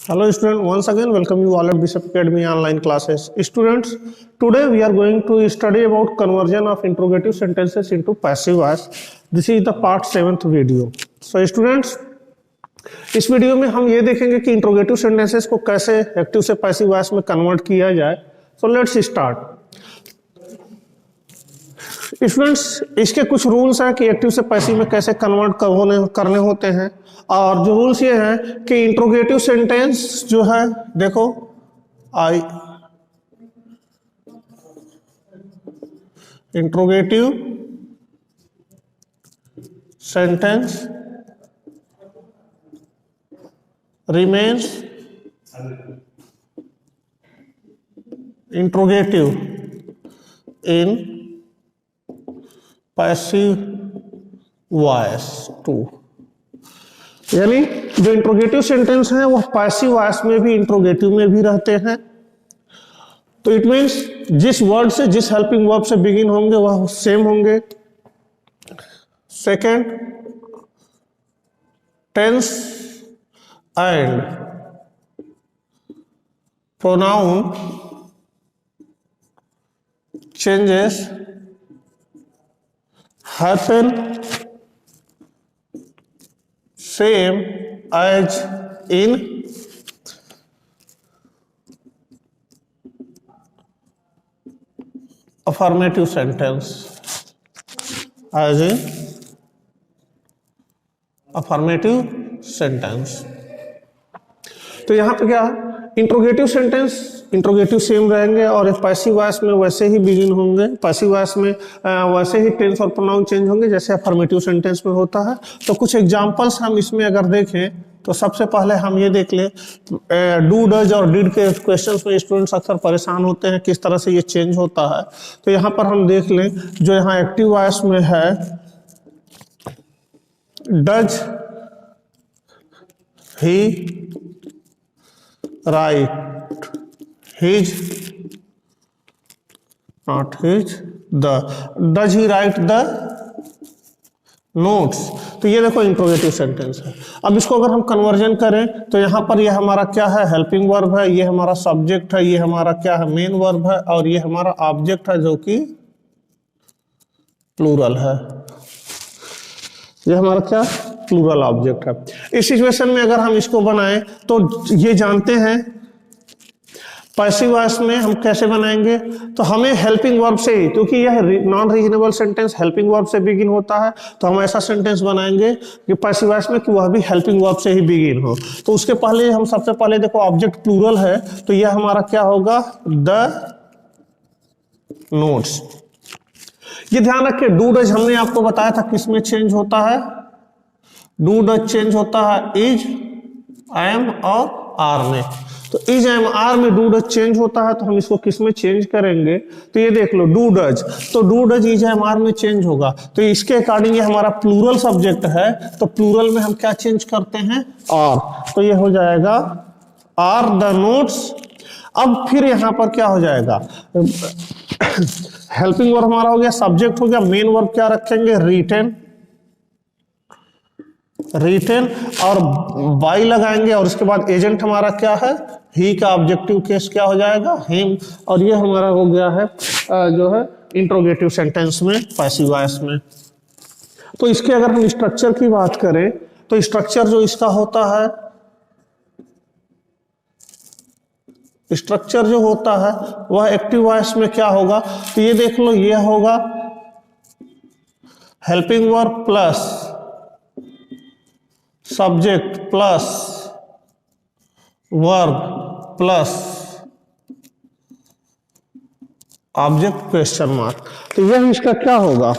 Hello student, once again welcome you all at Bishop Academy online classes. Students, today we are going to study about conversion of interrogative sentences into passive voice. This is the part 7th video. So students, इस video में हम ये देखेंगे कि interrogative sentences को कैसे active से passive voice में कन्वर्ट किया जाए. So let's start. स्टूडेंट्स, इसके कुछ रूल्स हैं कि एक्टिव से पैसिव में कैसे कन्वर्ट करने होते हैं. और जो रूल्स ये हैं कि इंट्रोगेटिव सेंटेंस जो है, देखो interrogative sentence remains interrogative in passive voice too. यानी जो इंट्रोगेटिव सेंटेंस है वह पैसिव वॉइस में भी इंट्रोगेटिव में भी रहते हैं. तो इट मीन्स जिस वर्ड से जिस हेल्पिंग वर्ब से बिगिन होंगे वह सेम होंगे. Second, tense and pronoun changes happen same as in affirmative sentence, as in affirmative sentence. तो यहाँ पे क्या इंट्रोगेटिव सेंटेंस इंट्रोगेटिव सेम रहेंगे और पैसिव वॉइस में वैसे ही बिगिन होंगे. पैसिव वॉइस में वैसे ही टेंस और प्रोनाउन चेंज होंगे जैसे अफर्मेटिव सेंटेंस में होता है. तो कुछ एग्जांपल्स हम इसमें अगर देखें तो सबसे पहले हम ये देख लें, डू डज और डिड के क्वेश्चंस में स्टूडेंट्स अक्सर परेशान होते हैं किस तरह से ये चेंज होता है. तो यहाँ पर हम देख लें, जो यहाँ एक्टिव वॉइस में है, does he write his, not his, the, does he write the notes. तो ये देखो इंट्रोगेटिव सेंटेंस है. अब इसको अगर हम कन्वर्जन करें तो यहाँ पर ये हमारा क्या है, हेल्पिंग वर्ब है, ये हमारा सब्जेक्ट है, ये हमारा क्या है, मेन वर्ब है, और ये हमारा ऑब्जेक्ट है जो कि प्लूरल है. ये हमारा क्या प्लूरल ऑब्जेक्ट है. इस सिचुएशन में अगर हम इसको बनाएं तो ये जानते हैं पैसिव वॉइस में हम कैसे बनाएंगे. तो हमें हेल्पिंग वर्ब से ही, क्योंकि यह non reasonable sentence helping verb से बिगिन होता है, तो हम ऐसा सेंटेंस बनाएंगे कि पैसिव वॉइस में कि वह भी हेल्पिंग वर्ब से ही बिगिन हो. तो उसके पहले हम सबसे पहले देखो ऑब्जेक्ट प्लूरल है, तो यह हमारा क्या होगा, द नोट्स. ये ध्यान रखिए, डू डज हमने आपको बताया था किस में चेंज होता है. डू डज चेंज होता है इज, एम और आर में. तो इज, एम, आर में डू डज चेंज होता है. तो हम इसको किस में चेंज करेंगे, तो ये देख लो, डू डज, तो do does is, am, are में चेंज होगा. तो इसके अकॉर्डिंग ये हमारा प्लूरल सब्जेक्ट है, तो प्लूरल में हम क्या चेंज करते हैं, आर. तो ये हो जाएगा आर द नोट्स. अब फिर यहां पर क्या हो जाएगा, हेल्पिंग वर्ब हमारा हो गया, सब्जेक्ट हो गया, मेन वर्ब क्या रखेंगे, रिटेन, रिटेन और बाई लगाएंगे, और उसके बाद एजेंट हमारा क्या है, ही का ऑब्जेक्टिव केस क्या हो जाएगा, हिम. और ये हमारा हो गया है जो है इंट्रोगेटिव सेंटेंस में पैसिव वॉइस में. तो इसके अगर हम स्ट्रक्चर की बात करें तो स्ट्रक्चर जो इसका होता है, स्ट्रक्चर जो होता है वह एक्टिव वॉइस में क्या होगा, तो ये देख लो, ये होगा helping verb plus subject plus verb plus object question mark. तो यह इसका क्या होगा,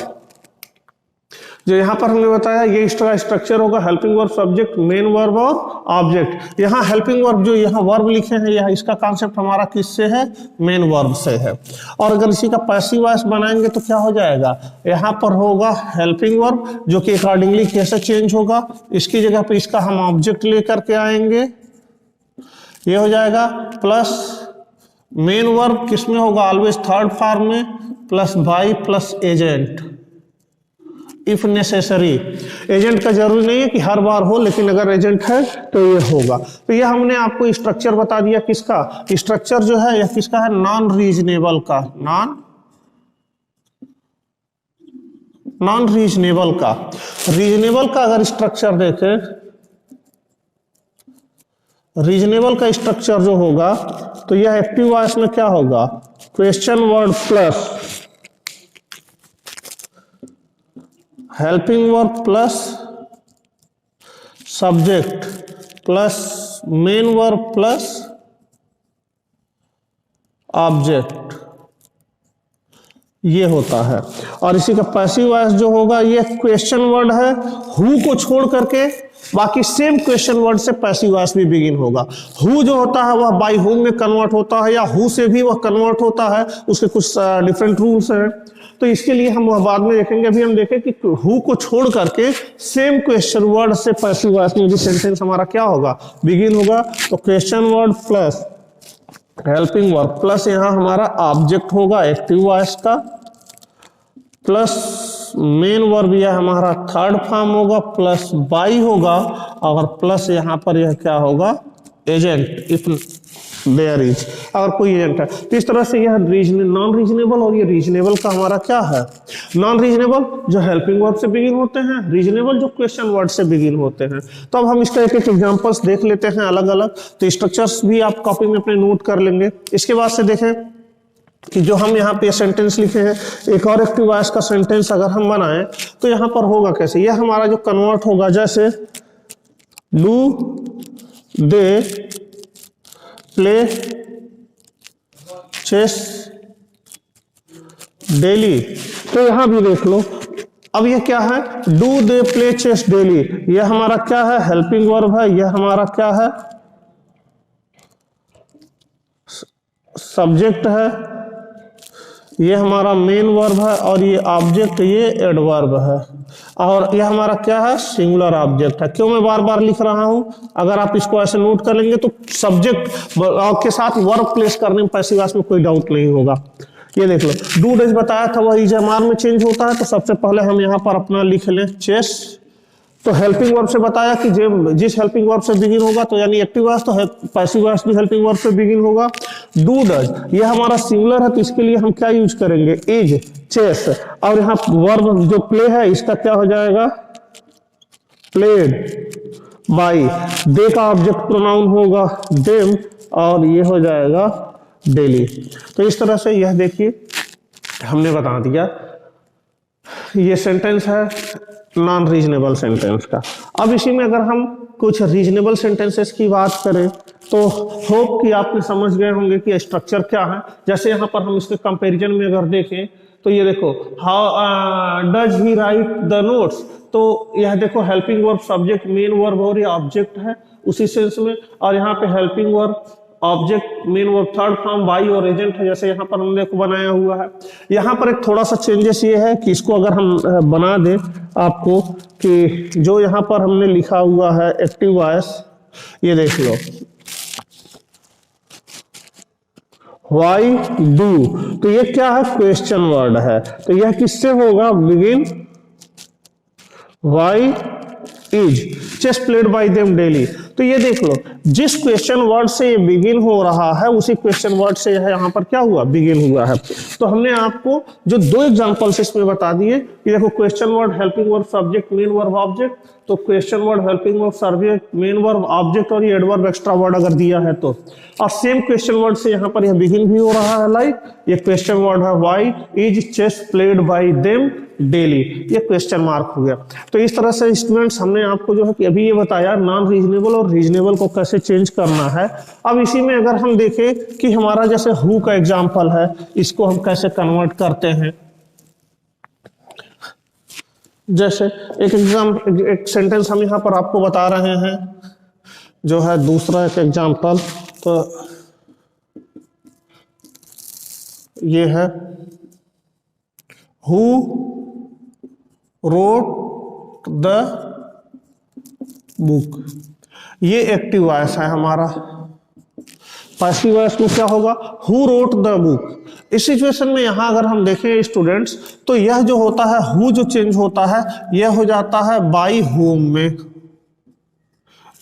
जो यहां पर हमने बताया, ये इसका स्ट्रक्चर होगा helping verb, subject, main verb और ऑब्जेक्ट. यहाँ हेल्पिंग वर्ब जो यहाँ वर्ब लिखे हैं, यह इसका कॉन्सेप्ट हमारा किससे है, मेन वर्ब से है. और अगर इसी का पैसिव वॉइस बनाएंगे तो क्या हो जाएगा, यहाँ पर होगा हेल्पिंग वर्ब जो कि अकॉर्डिंगली कैसे चेंज होगा, इसकी जगह पे इसका हम ऑब्जेक्ट लेकर के आएंगे, ये हो जाएगा प्लस मेन वर्ब किसमें होगा, ऑलवेज थर्ड फॉर्म में, plus by plus agent. If necessary. Agent का जरूरी नहीं है कि हर बार हो, लेकिन अगर एजेंट है तो ये होगा। तो ये हमने आपको स्ट्रक्चर बता दिया किसका, स्ट्रक्चर जो है यह किसका है, नॉन रीजनेबल का, नॉन रीजनेबल का। रीजनेबल का अगर स्ट्रक्चर देखें, रीजनेबल का स्ट्रक्चर जो होगा तो यह एक्टिव वॉइस में क्या होगा, question word plus helping verb plus subject plus main verb plus object, ये होता है। और इसी का पैसिव वॉइस जो होगा ये क्वेश्चन वर्ड है, हु को छोड़ करके बाकी सेम क्वेश्चन वर्ड से पैसिव वॉइस भी बिगिन होगा। हु जो होता है वह बाय हुम में कन्वर्ट होता है, या हु से भी वह कन्वर्ट होता है, उसके कुछ डिफरेंट रूल्स हैं, तो इसके लिए हम वह बाद में देखेंगे। अभी हम देखें कि हु को छोड़ करके सेम क्वेश्चन वर्ड से पैसिव वॉइस में भी सेंटेंस हमारा क्या होगा, बिगिन होगा। तो question word plus helping verb plus यहाँ हमारा ऑब्जेक्ट होगा एक्टिव वॉइस का, प्लस मेन वर्ब यह हमारा थर्ड फॉर्म होगा, प्लस बाई होगा, और प्लस यहाँ पर यह क्या होगा, एजेंट इफ देयर इज, अगर कोई एजेंट है। तो इस तरह से यह नॉन रीजनेबल और ये रीजनेबल का हमारा क्या है, नॉन रीजनेबल जो हेल्पिंग वर्ब से बिगिन होते हैं, रीजनेबल जो क्वेश्चन वर्ड से बिगिन होते हैं। तो अब हम इसका एक एक एग्जांपल्स देख लेते हैं अलग अलग। तो स्ट्रक्चर्स भी आप कॉपी में अपने नोट कर लेंगे। इसके बाद से देखें कि जो हम यहाँ पे सेंटेंस लिखे हैं, एक और एक्टिव वॉइस का सेंटेंस अगर हम बनाएं तो यहाँ पर होगा कैसे, यह हमारा जो कन्वर्ट होगा, जैसे do they play chess daily. तो यहां भी देख लो, अब ये क्या है, do they play chess daily, यह हमारा क्या है, हेल्पिंग वर्ब है, यह हमारा क्या है, सब्जेक्ट है, ये हमारा मेन वर्ब है, और ये ऑब्जेक्ट ये एडवर्ब है, और यह हमारा क्या है, सिंगुलर ऑब्जेक्ट है। क्यों मैं बार बार लिख रहा हूं, अगर आप इसको ऐसे नोट कर लेंगे तो सब्जेक्ट के साथ वर्ब प्लेस करने में पैसिव वॉइस में कोई डाउट नहीं होगा। ये देख लो, डू डेज बताया था वह इजमार में चेंज होता है, तो सबसे पहले हम यहाँ पर अपना लिख लें चेस। तो हेल्पिंग वर्ब से बताया कि जिस हेल्पिंग वर्ब से बिगिन होगा, तो यानी एक्टिव वॉइस, तो पैसिव वॉइस भी हेल्पिंग वर्ब से बिगिन होगा। डू डज ये हमारा सिंगुलर है, तो इसके लिए हम क्या यूज करेंगे, इज चेस, और यहाँ वर्ब जो प्ले है इसका क्या हो जाएगा, प्लेड बाय। दे का ऑब्जेक्ट प्रोनाउन होगा देम, और ये हो जाएगा डेली। तो इस तरह से यह देखिए हमने बता दिया, ये सेंटेंस है नॉन रीजनेबल सेंटेंस का। अब इसी में अगर हम कुछ रीजनेबल सेंटेंसेस की बात करें तो होप कि आपने समझ गए होंगे कि स्ट्रक्चर क्या है। जैसे यहाँ पर हम इसके कंपैरिजन में अगर देखें तो ये देखो, how does he right the notes, तो यह देखो helping verb subject main verb और ये ऑब्जेक्ट है उसी सेंस में, और यहाँ पे helping verb object main verb third form by और एजेंट है, जैसे यहाँ पर हमने को बनाया हुआ है। यहाँ पर एक थोड़ा सा चेंजेस ये है कि इसको अगर हम बना दें आपको, कि जो यहाँ पर हमने लिखा हुआ है एक्टिव वॉइस, ये देख लो, वाई डू, तो ये क्या है, क्वेश्चन वर्ड है, तो यह किससे होगा, begin why is chess played by them daily. तो ये देख लो, जिस क्वेश्चन वर्ड से ये बिगिन हो रहा है उसी क्वेश्चन वर्ड से यह यहाँ पर क्या हुआ, बिगिन हुआ है। तो हमने आपको जो दो एग्जांपल्स इसमें बता दिए, कि देखो question word helping verb subject main verb object, तो question word helping verb subject main verb object और ये एडवर्ब एक्स्ट्रा वर्ड अगर दिया है तो, और सेम क्वेश्चन वर्ड से यहाँ पर यह बिगिन भी हो रहा है, लाइक ये क्वेश्चन वर्ड है why is chess played by them daily, ये क्वेश्चन मार्क हो गया। तो इस तरह से स्टूडेंट्स हमने आपको जो है कि अभी ये बताया नॉन रीजनेबल और रीजनेबल को कैसे चेंज करना है। अब इसी में अगर हम देखें कि हमारा जैसे हु का एग्जांपल है, इसको हम कैसे कन्वर्ट करते हैं। जैसे एक सेंटेंस हम यहाँ पर आपको बता रहे हैं, जो है दूसरा एक एग्जांपल, तो ये है हु रोट द बुक, ये एक्टिव वॉइस है हमारा। पैसिव वॉइस में क्या होगा, हु रोट द बुक, इस सिचुएशन में यहां अगर हम देखें स्टूडेंट्स, तो यह जो होता है हु जो चेंज होता है यह हो जाता है बाई होम में,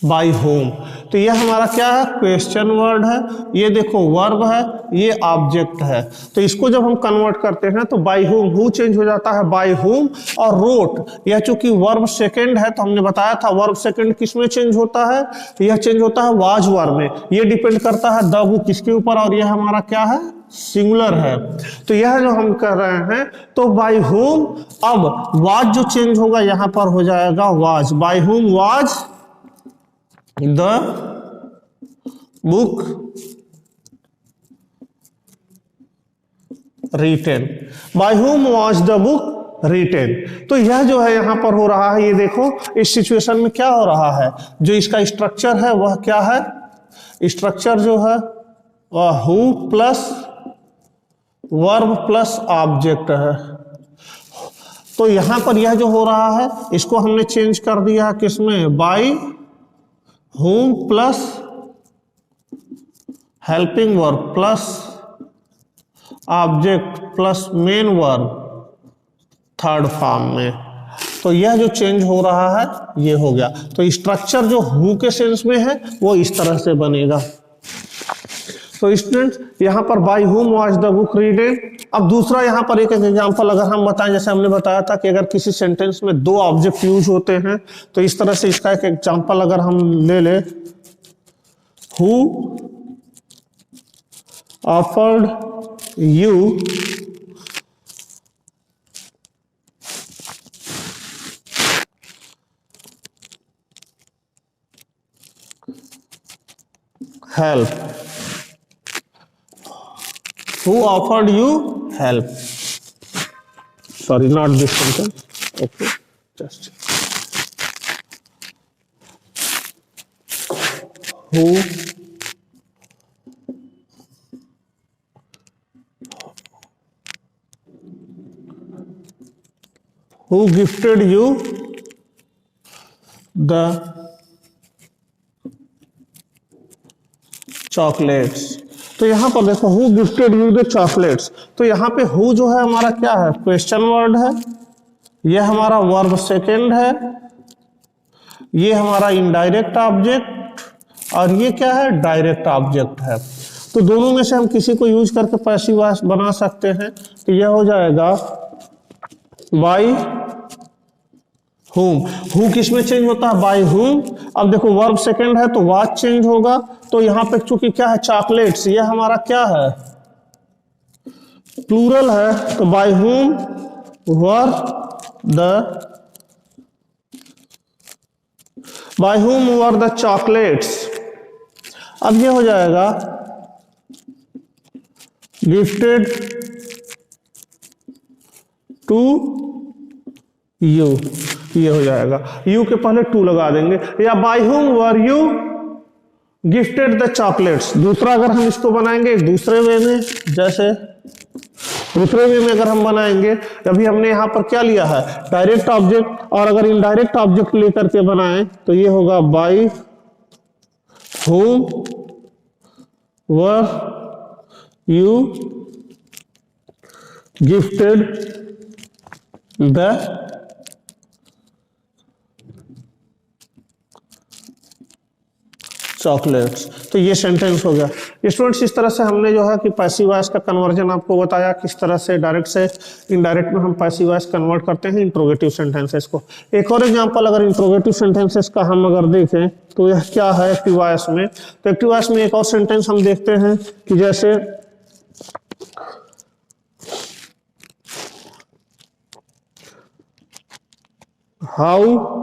बाई होम। तो यह हमारा क्या है, क्वेश्चन वर्ड है, ये देखो वर्ब है, ये ऑब्जेक्ट है। तो इसको जब हम कन्वर्ट करते हैं तो बाई होम, हु चेंज हो जाता है बाई होम। और रोट, यह चूंकि वर्ब सेकंड है तो हमने बताया था वर्ब सेकंड किस में चेंज होता है, यह चेंज होता है वाज वर्ब में। ये डिपेंड करता है द हु किसके ऊपर, और यह हमारा क्या है, सिंगुलर है। तो यह जो हम कर रहे हैं तो बाई होम, अब वाज जो चेंज होगा यहां पर हो जाएगा was, by home was the book retain, by whom was the book retain. तो यह जो है यहां पर हो रहा है, ये देखो इस सिचुएशन में क्या हो रहा है, जो इसका स्ट्रक्चर है वह क्या है, स्ट्रक्चर जो है वह who plus verb plus object है। तो यहां पर यह जो हो रहा है इसको हमने चेंज कर दिया किसमें, by whom plus helping verb plus object plus main verb third form में। तो यह जो चेंज हो रहा है ये हो गया। तो स्ट्रक्चर जो हु के सेंस में है वो इस तरह से बनेगा। तो स्टूडेंट्स यहाँ पर by whom was the book रीडेन। अब दूसरा यहाँ पर एक एग्जांपल अगर हम बताएं, जैसे हमने बताया था कि अगर किसी सेंटेंस में दो ऑब्जेक्ट यूज होते हैं तो इस तरह से इसका एक एग्जांपल अगर हम ले ले, who offered you help, who offered you help, sorry not this sentence, okay just who gifted you the chocolates। तो यहां पर देखो who gifted you the chocolates. तो यहां पे हु जो है हमारा क्या है, क्वेश्चन वर्ड है, यह हमारा वर्ब सेकंड है, ये हमारा इनडायरेक्ट ऑब्जेक्ट, और ये क्या है, डायरेक्ट ऑब्जेक्ट है। तो दोनों में से हम किसी को यूज करके पैसिव वॉइस बना सकते हैं। तो यह हो जाएगा बाय हुम, हु किस में चेंज होता है, बाय हुम। अब देखो वर्ब सेकंड है तो वाज चेंज होगा। तो यहां पे चूंकि क्या है, चॉकलेट्स, ये हमारा क्या है, प्लूरल है, तो by whom were the chocolates. अब ये हो जाएगा गिफ्टेड टू यू, ये हो जाएगा, यू के पहले टू लगा देंगे। या by whom were you gifted the chocolates. दूसरा अगर हम इसको बनाएंगे दूसरे वे में, जैसे दूसरे वे में अगर हम बनाएंगे, अभी हमने यहां पर क्या लिया है, डायरेक्ट ऑब्जेक्ट, और अगर इनडायरेक्ट ऑब्जेक्ट लेकर के बनाएं तो ये होगा by whom were you gifted the chocolates. तो ये सेंटेंस हो गया। स्टूडेंट्स इस तरह से हमने जो है कि पैसिव वॉइस का कन्वर्जन आपको बताया, किस तरह से डायरेक्ट से इनडायरेक्ट में हम पैसिव वॉइस कन्वर्ट करते हैं इंट्रोगेटिव सेंटेंसेस को। एक और एग्जांपल अगर इंट्रोगेटिव सेंटेंसेस का हम अगर देखें तो यह क्या है एक्टिव वॉइस में। तो एक्टिव वॉइस में एक और सेंटेंस हम देखते हैं कि जैसे how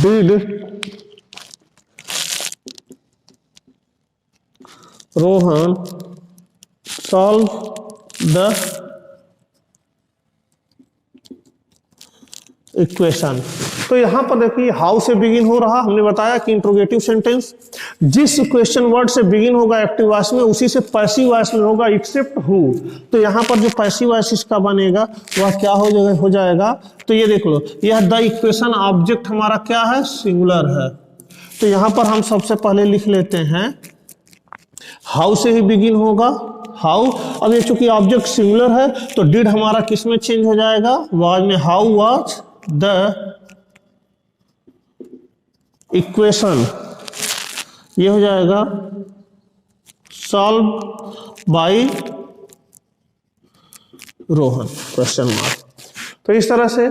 did Rohan solve the equation. तो यहां पर देखिए हाउ से बिगिन हो रहा, हमने बताया कि इंट्रोगेटिव सेंटेंस जिस क्वेश्चन वर्ड से बिगिन होगा एक्टिव वॉइस में उसी से पैसिव वॉइस में होगा एक्सेप्ट हु। तो यहां पर जो पैसिव वॉइस इसका बनेगा वह क्या हो जाएगा। तो ये देख लो, यह द इक्वेशन ऑब्जेक्ट हमारा क्या है, सिंगुलर है। तो यहां पर हम सबसे पहले लिख लेते हैं हाउ से ही बिगिन होगा, हाउ। अब ये चूंकि ऑब्जेक्ट सिंगुलर है तो डिड हमारा किस में चेंज हो जाएगा, वाज में। हाउ वाज द इक्वेशन, ये हो जाएगा solve by Rohan, question mark. तो इस तरह से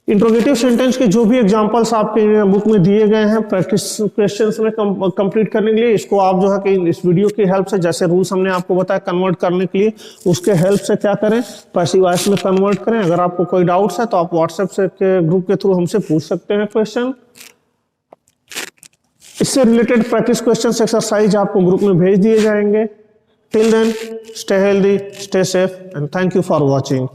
इंट्रोगेटिव सेंटेंस के जो भी एग्जांपल्स आपके बुक में दिए गए हैं प्रैक्टिस क्वेश्चंस में कंप्लीट करने के लिए, इसको आप जो है कि इस वीडियो की हेल्प से, जैसे रूल्स हमने आपको बताया कन्वर्ट करने के लिए, उसके हेल्प से क्या करें, पैसिव वॉइस में कन्वर्ट करें। अगर आपको कोई डाउट्स है तो आप व्हाट्सएप से के ग्रुप के थ्रू हमसे पूछ सकते हैं क्वेश्चन। इससे रिलेटेड प्रैक्टिस क्वेश्चन एक्सरसाइज आपको ग्रुप में भेज दिए जाएंगे। Till then, stay healthy, stay safe and thank you for watching.